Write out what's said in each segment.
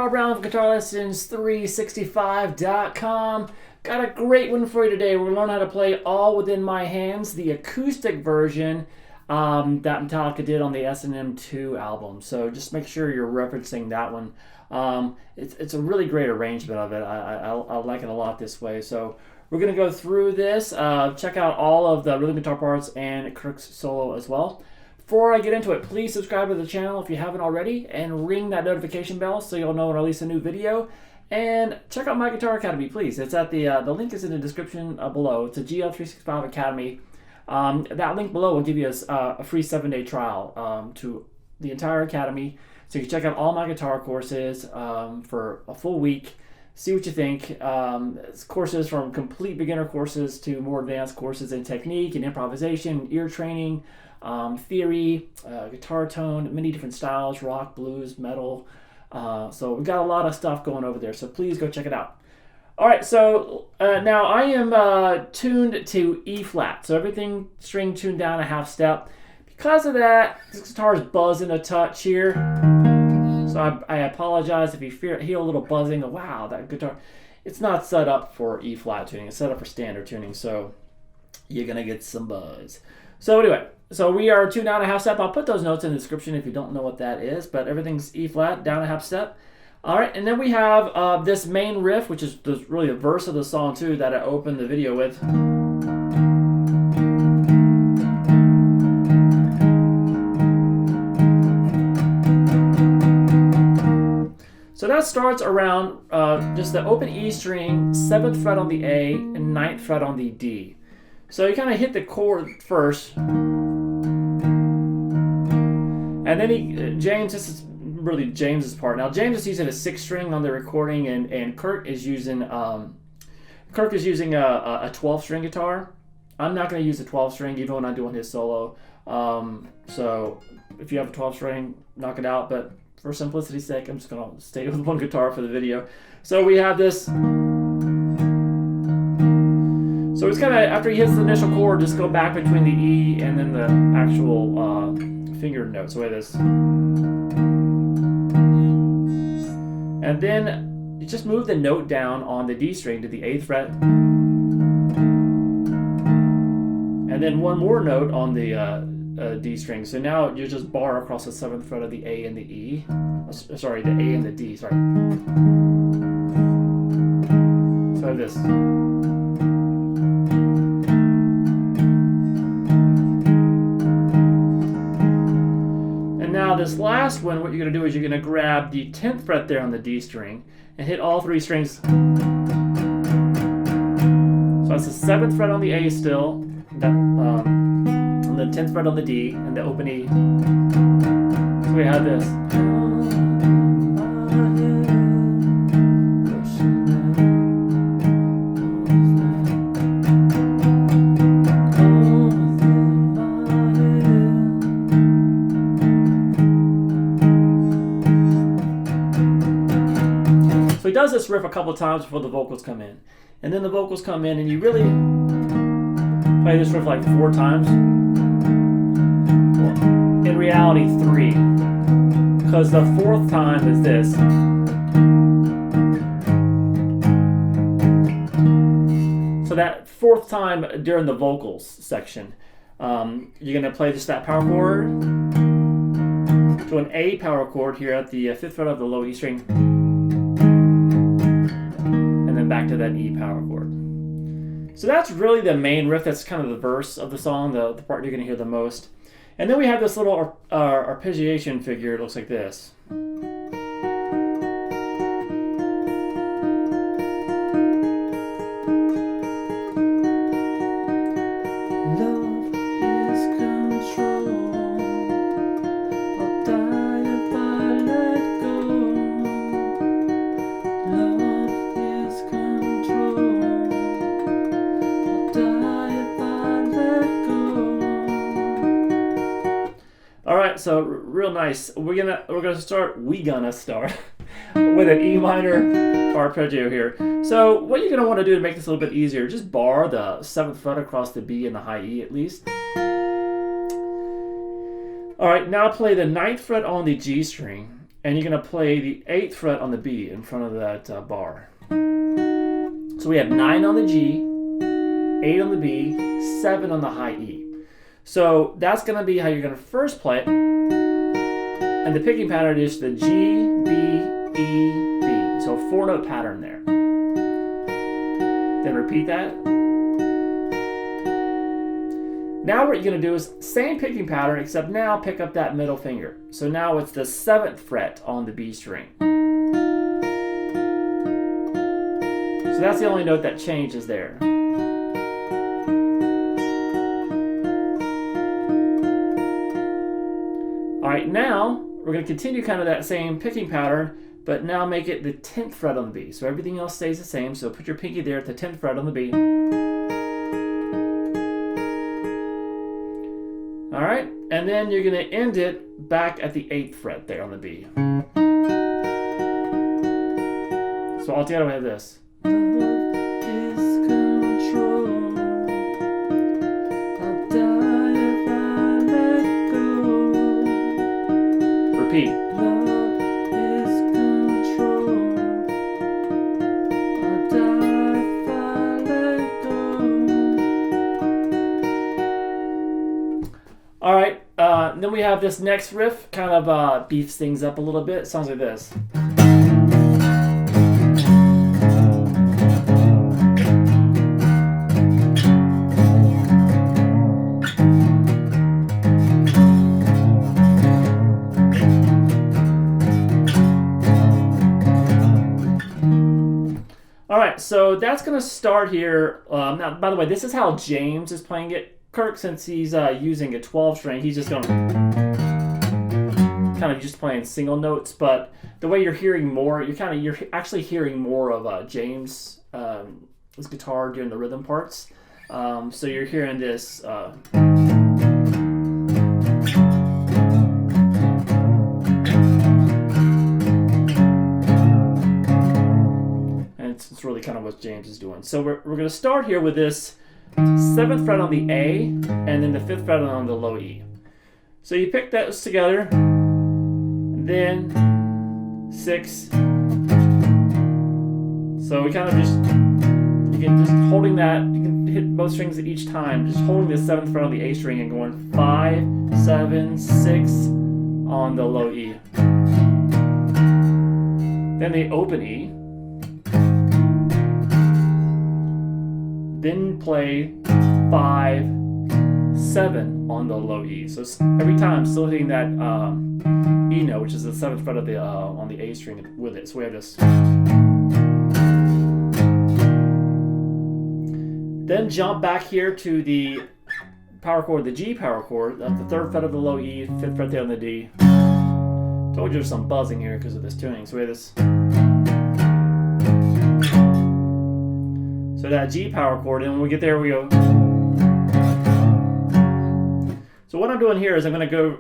Rob Brown from GuitarLessons365.com. Got a great one for you today. We're going to learn how to play All Within My Hands, the acoustic version that Metallica did on the S&M2 album. So just make sure you're referencing that one. It's a really great arrangement of it. I like it a lot this way. So we're going to go through this. Check out all of the rhythm guitar parts and Kirk's solo as well. Before I get into it, please subscribe to the channel if you haven't already and ring that notification bell so you'll know when I release a new video. And check out my Guitar Academy, please. It's at the link is in the description below. It's a GL365 Academy. That link below will give you a free 7-day trial to the entire academy. So you can check out all my guitar courses for a full week. See what you think. It's courses from complete beginner courses to more advanced courses in technique and improvisation, ear training, theory, guitar tone, many different styles, rock, blues, metal. So we've got a lot of stuff going over there. So please go check it out. All right, so now I am tuned to E flat. So everything string tuned down a half step. Because of that, this guitar is buzzing a touch here. So I apologize if you hear a little buzzing. Wow, that guitar, it's not set up for E flat tuning. It's set up for standard tuning. So you're going to get some buzz. So anyway, so we are tuned down a half step. I'll put those notes in the description if you don't know what that is, but everything's E flat, down a half step. All right, and then we have this main riff, which is really the verse of the song too that I opened the video with. So that starts around just the open E string, 7th fret on the A, and 9th fret on the D. So you kind of hit the chord first, and then James, this is really James's part. Now James is using a 6th string on the recording, and Kirk is using a 12th string guitar. I'm not going to use the 12th string even when I'm doing his solo. So if you have a 12th string, knock it out. But for simplicity's sake, I'm just going to stay with one guitar for the video. So we have this. So it's kind of, after he hits the initial chord, just go back between the E and then the actual fingered note. So this. And then you just move the note down on the D string to the 8th fret. And then one more note on the D string. So now you just bar across the 7th fret of the A and the E. Sorry, the A and the D, sorry. So this. Now this last one, what you're going to do is you're going to grab the 10th fret there on the D string and hit all 3 strings. So that's the 7th fret on the A still, and the 10th fret on the D, and the open E. So we have this. So he does this riff a couple of times before the vocals come in. And then the vocals come in and you really play this riff like 4 times. Well, in reality, 3. Because the 4th time is this. So that 4th time during the vocals section, you're going to play just that power chord to an A power chord here at the 5th fret of the low E string. Back to that E power chord. So that's really the main riff. That's kind of the verse of the song, the part you're going to hear the most. And then we have this little arpeggiation figure. It looks like this. So real nice. We're gonna start with an E minor arpeggio here. So what you're gonna want to do to make this a little bit easier, just bar the 7th fret across the B and the high E at least. All right, now play the 9th fret on the G string and you're going to play the 8th fret on the B in front of that bar. So we have 9 on the G, 8 on the B, 7 on the high E. So that's going to be how you're going to first play it. And the picking pattern is the G, B, E, B. So a 4-note pattern there. Then repeat that. Now what you're going to do is same picking pattern, except now pick up that middle finger. So now it's the 7th fret on the B string. So that's the only note that changes there. All right, now we're going to continue kind of that same picking pattern, but now make it the 10th fret on the B. So everything else stays the same. So put your pinky there at the 10th fret on the B. All right, and then you're going to end it back at the 8th fret there on the B. So altogether we have this. Repeat. All right, then we have this next riff, kind of beefs things up a little bit. It sounds like this. All right, so that's going to start here. Now, by the way, this is how James is playing it. Kirk, since he's using a 12 string, he's just going to kind of just playing single notes. But the way you're hearing more, you're actually hearing more of James' his guitar during the rhythm parts. So you're hearing this. It's really kind of what James is doing. So we're going to start here with this 7th fret on the A, and then the 5th fret on the low E. So you pick those together, and then 6. So we kind of just, you can just holding that, you can hit both strings at each time, just holding the 7th fret on the A string and going 5, 7, 6 on the low E. Then the open E. Then play 5, 7 on the low E. So every time still hitting that E note, which is the 7th fret of the on the A string with it. So we have this. Then jump back here to the power chord, the G power chord. That's the 3rd fret of the low E, 5th fret there on the D. Told you there's some buzzing here because of this tuning. So we have this. So that G power chord, and when we get there, we go. So what I'm doing here is I'm going to go,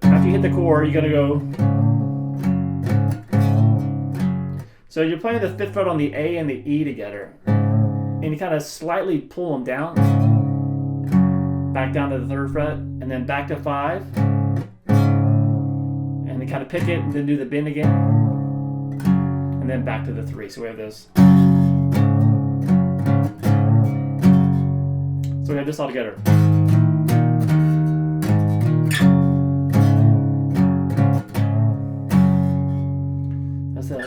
after you hit the chord, you're going to go. So you're playing the 5th fret on the A and the E together. And you kind of slightly pull them down. Back down to the 3rd fret, and then back to 5. And then kind of pick it, and then do the bend again. And then back to the 3. So we have this. So we have this all together. That's it.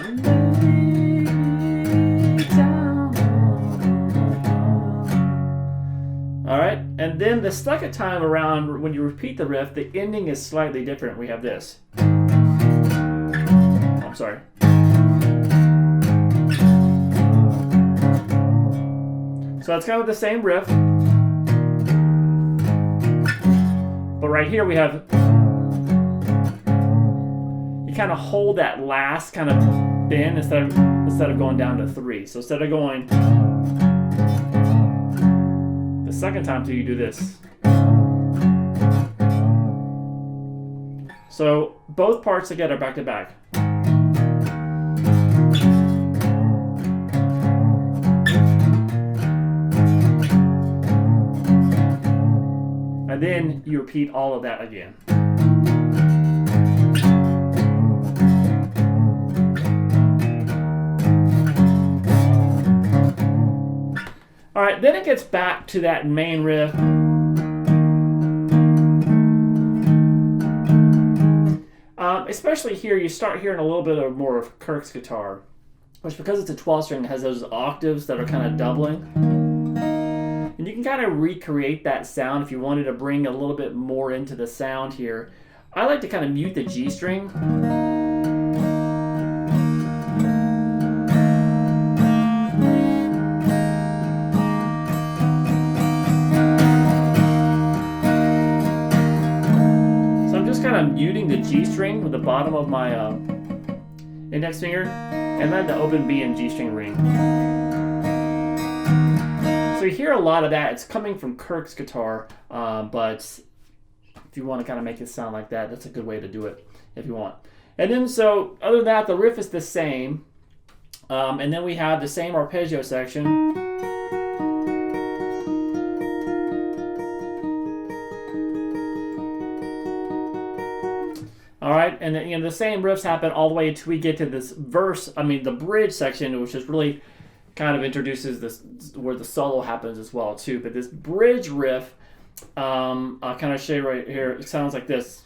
All right, and then the second time around, when you repeat the riff, the ending is slightly different. We have this. I'm sorry. So it's kind of the same riff. But right here we have, you kind of hold that last kind of bend instead of going down to 3. So instead of going the second time till you do this. So both parts together back to back. And then you repeat all of that again. All right, then it gets back to that main riff. Especially here, you start hearing a little bit of more of Kirk's guitar, which, because it's a 12 string, has those octaves that are kind of doubling. And you can kind of recreate that sound if you wanted to bring a little bit more into the sound here. I like to kind of mute the G string. I'm muting the G string with the bottom of my index finger, and then the open B and G string ring. So you hear a lot of that. It's coming from Kirk's guitar, but if you want to kind of make it sound like that, that's a good way to do it if you want. And then, so other than that, the riff is the same, and then we have the same arpeggio section. All right, and then, the same riffs happen all the way until we get to this verse. I mean, the bridge section, which is really kind of introduces this where the solo happens as well too. But this bridge riff, I'll kind of show you right here. It sounds like this.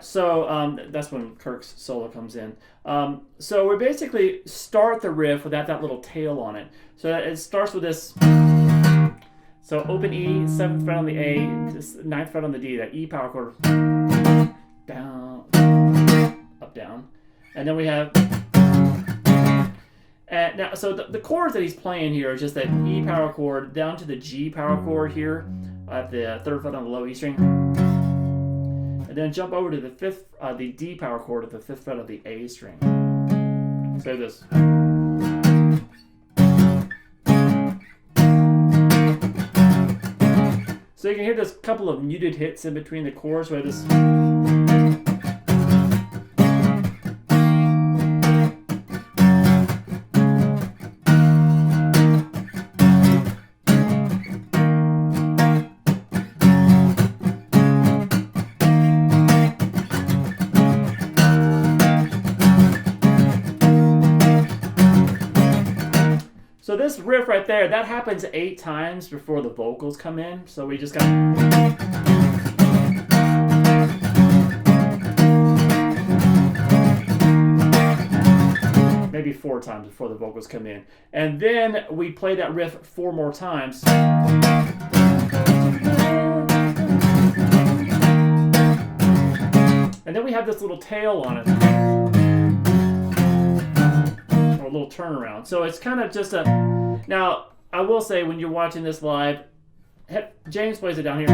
So that's when Kirk's solo comes in. So we basically start the riff without that little tail on it. So it starts with this. So open E, 7th fret on the A, 9th fret on the D, that E power chord. Down, up, down. And then we have... And now, so the chords that he's playing here is just that E power chord down to the G power chord here at the 3rd fret on the low E string. And then jump over to the the D power chord at the 5th fret of the A string. So this. So you can hear this couple of muted hits in between the chords where this. So this riff right there, that happens 8 times before the vocals come in. So we just got... maybe 4 times before the vocals come in. And then we play that riff 4 more times. And then we have this little tail on it. A little turnaround. So it's kind of just a... Now, I will say, when you're watching this live, James plays it down here.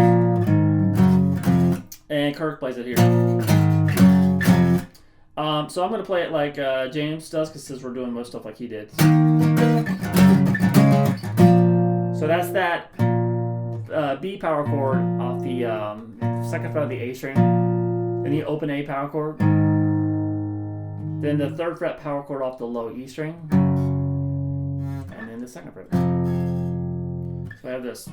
And Kirk plays it here. So I'm going to play it like James does, because since we're doing most stuff like he did. So that's that B power chord off the 2nd fret of the A string. Then the open A power chord. Then the 3rd fret power chord off the low E string. And then the 2nd fret. So I have this.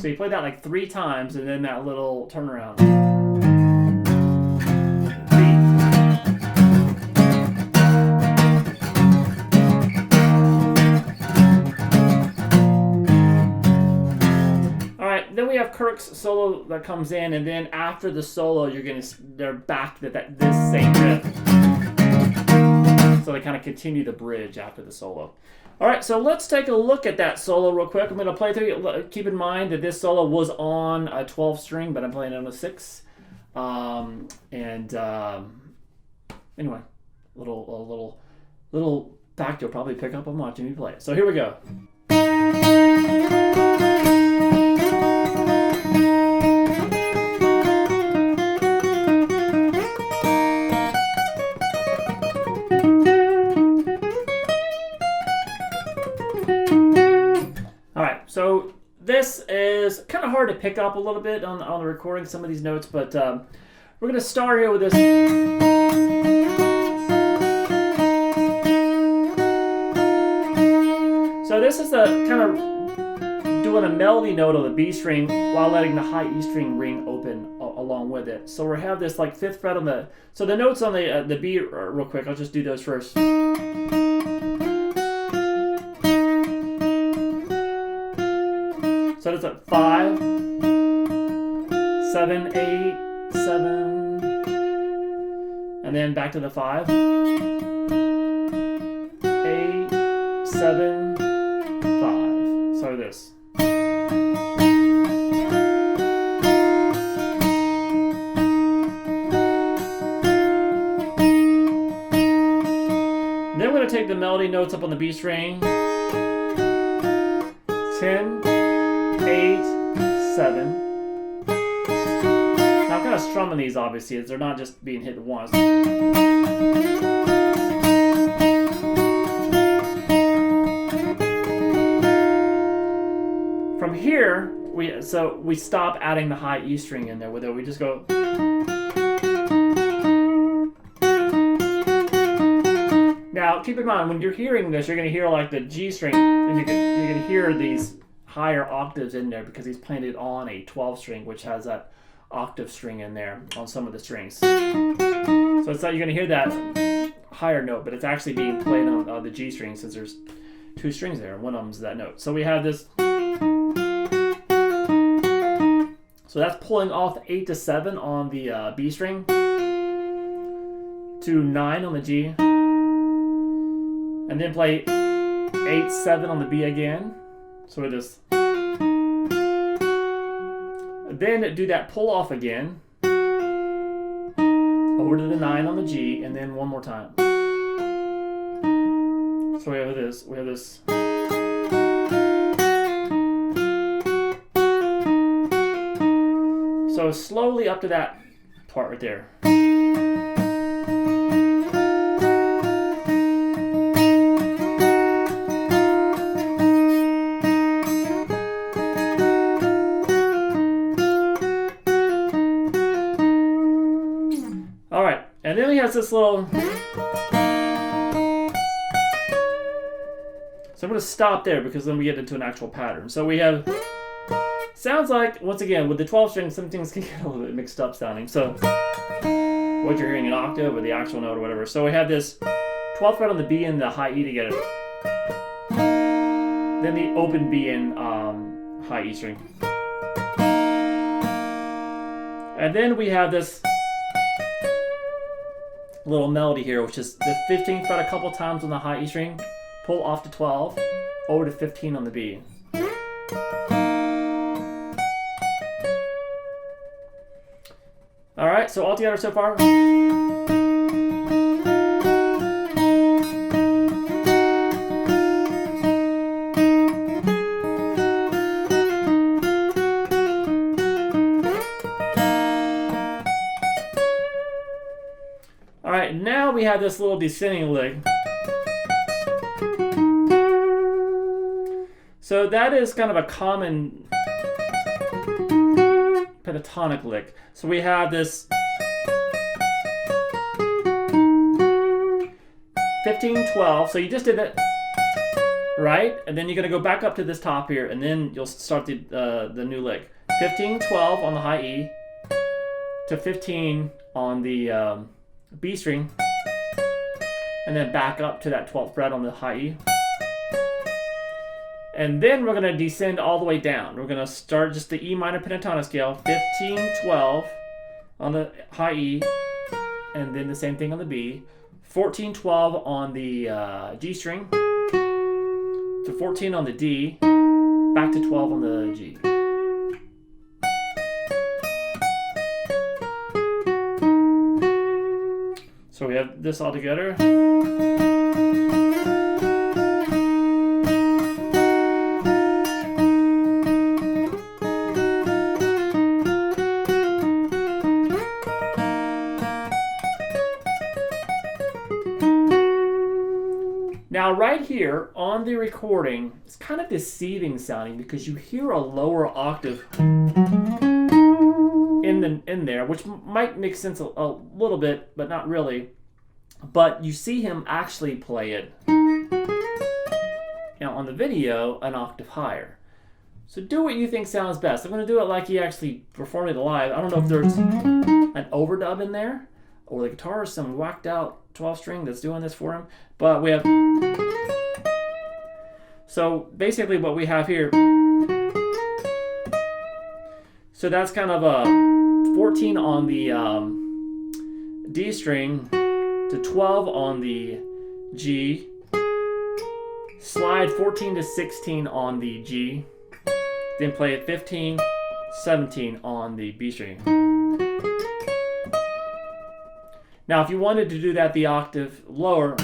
So you play that like 3 times and then that little turnaround. Then we have Kirk's solo that comes in, and then after the solo, they're back to this same riff. So they kind of continue the bridge after the solo. All right, so let's take a look at that solo real quick. I'm going to play through. Keep in mind that this solo was on a 12 string, but I'm playing it on a 6. Anyway, little fact you'll probably pick up on watching me play it. So here we go. kind of hard to pick up a little bit on the recording, some of these notes, but we're going to start here with this. So this is a kind of doing a melody note on the B string while letting the high E string ring open along with it. So we have this like 5th fret on the, so the notes on the B real quick, I'll just do those first. So it's a 5, 7, 8, 7, and then back to the 5, 8, 7, 5. So this. Then we're going to take the melody notes up on the B string. 10, 8, 7. Now I'm kind of strumming these obviously, as they're not just being hit once. From here, we stop adding the high E string in there with it. We just go. Now, keep in mind, when you're hearing this, you're going to hear like the G string, and you're going to hear these higher octaves in there because he's playing it on a 12 string, which has that octave string in there on some of the strings. So it's like you're going to hear that higher note, but it's actually being played on the G string since there's 2 strings there, and one of them is that note. So we have this. So that's pulling off 8 to 7 on the B string, to 9 on the G. And then play 8, 7 on the B again. So we just. Then do that pull off again. Over to the 9 on the G, and then one more time. So we have this. We have this. So slowly up to that part right there. And then he has this little. So I'm going to stop there because then we get into an actual pattern. So we have. Sounds like, once again, with the 12 string, some things can get a little bit mixed up sounding. So what you're hearing, an octave or the actual note or whatever. So we have this 12th fret on the B and the high E together. Then the open B and high E string. And then we have this little melody here, which is the 15th fret a couple times on the high E string, pull off to 12, over to 15 on the B. All right, so all together so far. All right, now we have this little descending lick. So that is kind of a common pentatonic lick. So we have this 15, 12. So you just did that, right? And then you're gonna go back up to this top here, and then you'll start the new lick. 15, 12 on the high E to 15 on the B string, and then back up to that 12th fret on the high E. And then we're going to descend all the way down. We're going to start just the E minor pentatonic scale, 15, 12 on the high E, and then the same thing on the B. 14, 12 on the G string, to 14 on the D, back to 12 on the G. So we have this all together. Now right here on the recording, it's kind of deceiving sounding because you hear a lower octave in there, which might make sense a little bit, but not really. But you see him actually play it, now on the video, an octave higher. So do what you think sounds best. I'm going to do it like he actually performed it live. I don't know if there's an overdub in there, or the guitar is some whacked out 12 string that's doing this for him. But we have, so basically what we have here, so that's kind of a 14 on the D string to 12 on the G, slide 14 to 16 on the G, then play it 15, 17 on the B string. Now if you wanted to do that the octave lower,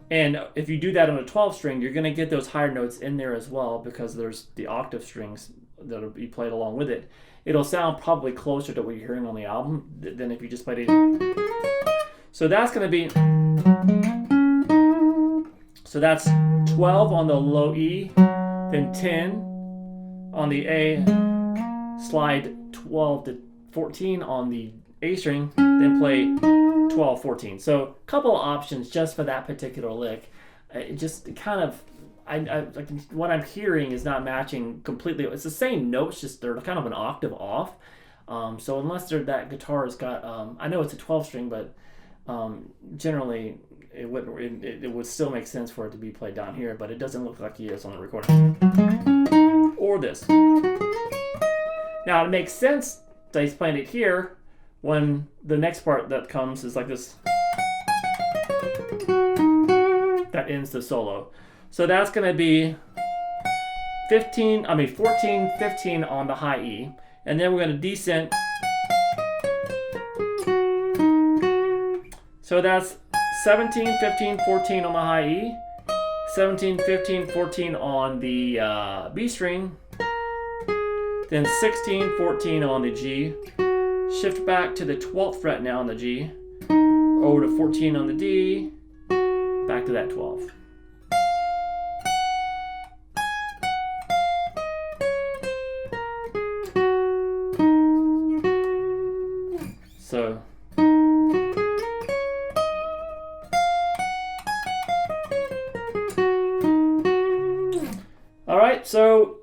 and if you do that on a 12 string, you're going to get those higher notes in there as well because there's the octave strings that'll be played along with it. It'll sound probably closer to what you're hearing on the album than if you just played it. So that's going to be, so that's 12 on the low E, then 10 on the A, slide 12 to 14 on the A string, then play 12, 14. So a couple of options just for that particular lick. It just kind of, what I'm hearing is not matching completely. It's the same notes, just they're kind of an octave off. So unless that guitar has got, I know it's a 12 string, but generally it would still make sense for it to be played down here, but it doesn't look like he is on the recording. Or this. Now it makes sense that he's playing it here when the next part that comes is like this. That ends the solo. So that's going to be 14, 15 on the high E. And then we're going to descend. So that's 17, 15, 14 on the high E. 17, 15, 14 on the B string. Then 16, 14 on the G. Shift back to the 12th fret now on the G. Over to 14 on the D. Back to that 12. So all right, so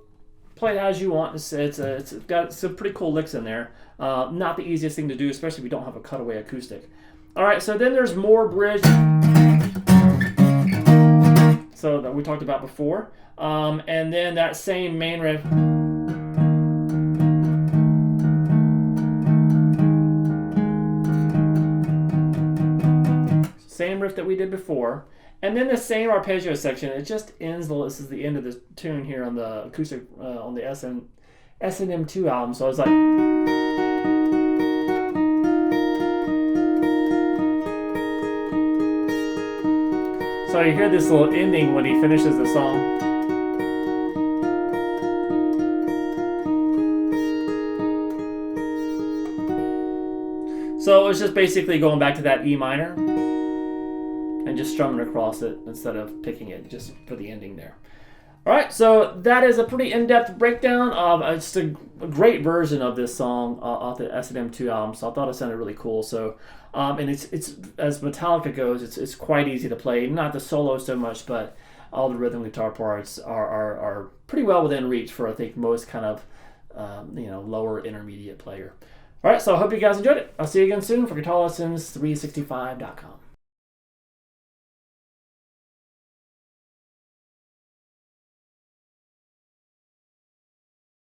play it as you want. It's got some pretty cool licks in there. Not the easiest thing to do, especially if you don't have a cutaway acoustic. All right, so then there's more bridge. So that we talked about before. And then that same main riff. Same riff that we did before. And then the same arpeggio section. It just ends, this is the end of this tune here on the acoustic, on the S&M2 album. So I was like, so you hear this little ending when he finishes the song. So it's just basically going back to that E minor and just strumming across it instead of picking it just for the ending there. All right, so that is a pretty in-depth breakdown of just a great version of this song off the S&M2 album. So I thought it sounded really cool. So, and it's as Metallica goes, it's quite easy to play. Not the solo so much, but all the rhythm guitar parts are pretty well within reach for I think most kind of lower intermediate player. All right, so I hope you guys enjoyed it. I'll see you again soon for GuitarLessons365.com.